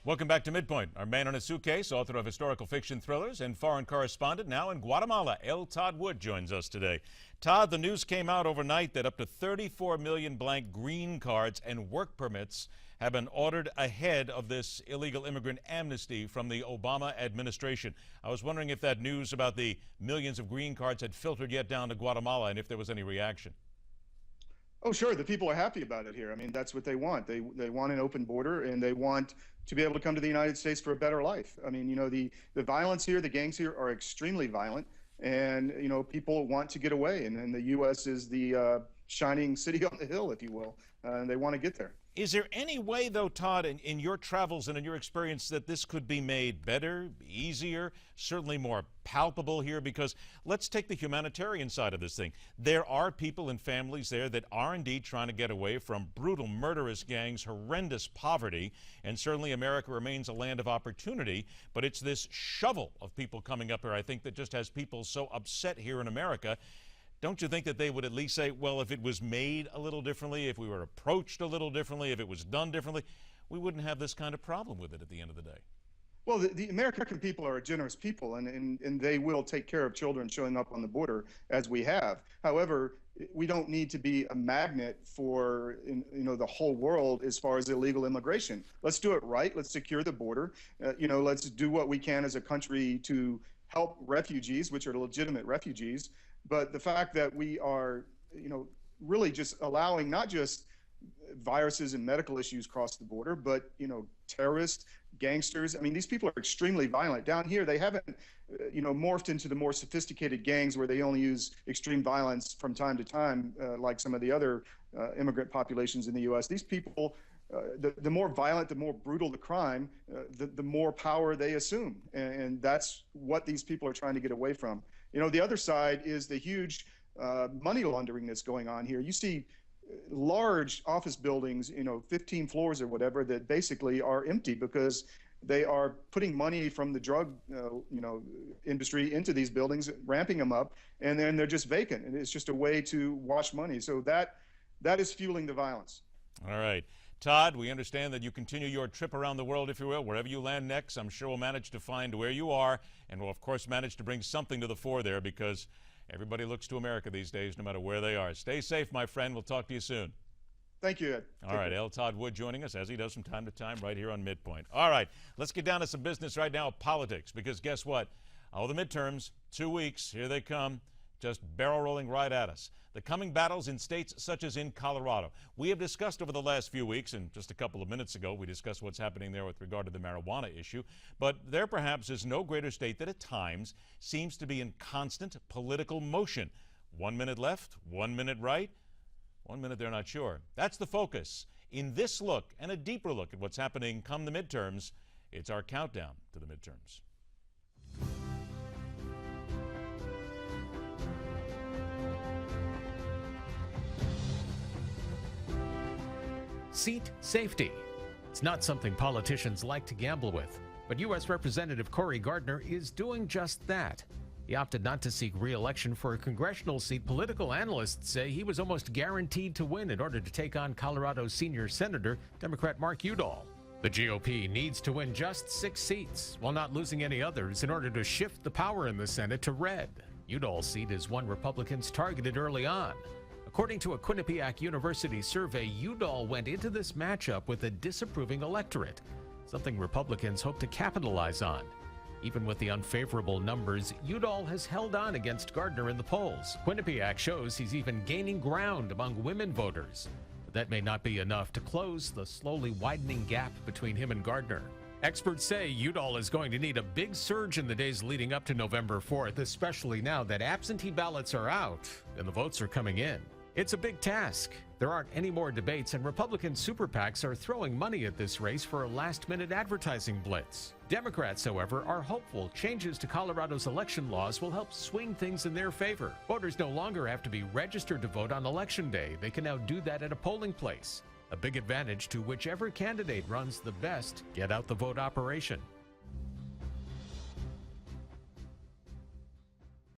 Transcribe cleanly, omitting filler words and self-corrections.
Welcome back to MidPoint. Our man on a suitcase, author of historical fiction thrillers and foreign correspondent, now in Guatemala, Todd Wood joins us today. Todd, the news came out overnight that up to 34 million blank green cards and work permits have been ordered ahead of this illegal immigrant amnesty from the Obama administration. I was wondering if that news about the millions of green cards had filtered yet down to Guatemala and if there was any reaction. Oh, sure. The people are happy about it here. I mean, that's what they want. They want an open border, and they want to be able to come to the United States for a better life. I mean, you know, the violence here, the gangs here are extremely violent, and, you know, people want to get away. And the U.S. is the shining city on the hill, if you will, and they want to get there. Is there any way, though, Todd, in your travels and in your experience, that this could be made better, easier, certainly more palpable here? Because let's take the humanitarian side of this thing. There are people and families there that are indeed trying to get away from brutal, murderous gangs, horrendous poverty, and certainly America remains a land of opportunity, but it's this shovel of people coming up here, I think, that just has people so upset here in America. Don't you think that they would at least say, well, if it was made a little differently, if we were approached a little differently, if it was done differently, we wouldn't have this kind of problem with it at the end of the day? Well, the American people are a generous people, and they will take care of children showing up on the border, as we have. However, we don't need to be a magnet for the whole world as far as illegal immigration. Let's do it right. Let's secure the border. Let's do what we can as a country to help refugees, which are legitimate refugees. But the fact that we are, really just allowing not just viruses and medical issues across the border, but, terrorists, gangsters. I mean, these people are extremely violent. Down here, they haven't, morphed into the more sophisticated gangs where they only use extreme violence from time to time, like some of the other immigrant populations in the U.S. These people, the more violent, the more brutal the crime, the more power they assume. And that's what these people are trying to get away from. The other side is the huge money laundering that's going on here. You see large office buildings, 15 floors or whatever, that basically are empty because they are putting money from the drug, industry into these buildings, ramping them up, and then they're just vacant. And it's just a way to wash money. So that is fueling the violence. All right. Todd, we understand that you continue your trip around the world, if you will. Wherever you land next, I'm sure we'll manage to find where you are, and we'll, of course, manage to bring something to the fore there, because everybody looks to America these days, no matter where they are. Stay safe, my friend. We'll talk to you soon. Thank you, Ed. All right, Todd Wood joining us, as he does from time to time, right here on MidPoint. All right, let's get down to some business right now, politics, because guess what? Oh, the midterms, 2 weeks, here they come, just barrel rolling right at us. The coming battles in states such as in Colorado. We have discussed over the last few weeks, and just a couple of minutes ago, we discussed what's happening there with regard to the marijuana issue. But there perhaps is no greater state that at times seems to be in constant political motion. 1 minute left, 1 minute right, 1 minute they're not sure. That's the focus. In this look and a deeper look at what's happening come the midterms, it's our countdown to the midterms. Seat safety. It's not something politicians like to gamble with, but U.S. Representative Cory Gardner is doing just that. He opted not to seek re-election for a congressional seat political analysts say he was almost guaranteed to win in order to take on Colorado's senior senator, Democrat Mark Udall. The GOP needs to win just 6 seats, while not losing any others, in order to shift the power in the Senate to red. Udall's seat is one Republicans targeted early on. According to a Quinnipiac University survey, Udall went into this matchup with a disapproving electorate, something Republicans hope to capitalize on. Even with the unfavorable numbers, Udall has held on against Gardner in the polls. Quinnipiac shows he's even gaining ground among women voters. But that may not be enough to close the slowly widening gap between him and Gardner. Experts say Udall is going to need a big surge in the days leading up to November 4th, especially now that absentee ballots are out and the votes are coming in. It's a big task. There aren't any more debates, and Republican super PACs are throwing money at this race for a last-minute advertising blitz. Democrats, however, are hopeful changes to Colorado's election laws will help swing things in their favor. Voters no longer have to be registered to vote on Election Day. They can now do that at a polling place, a big advantage to whichever candidate runs the best get-out-the-vote operation.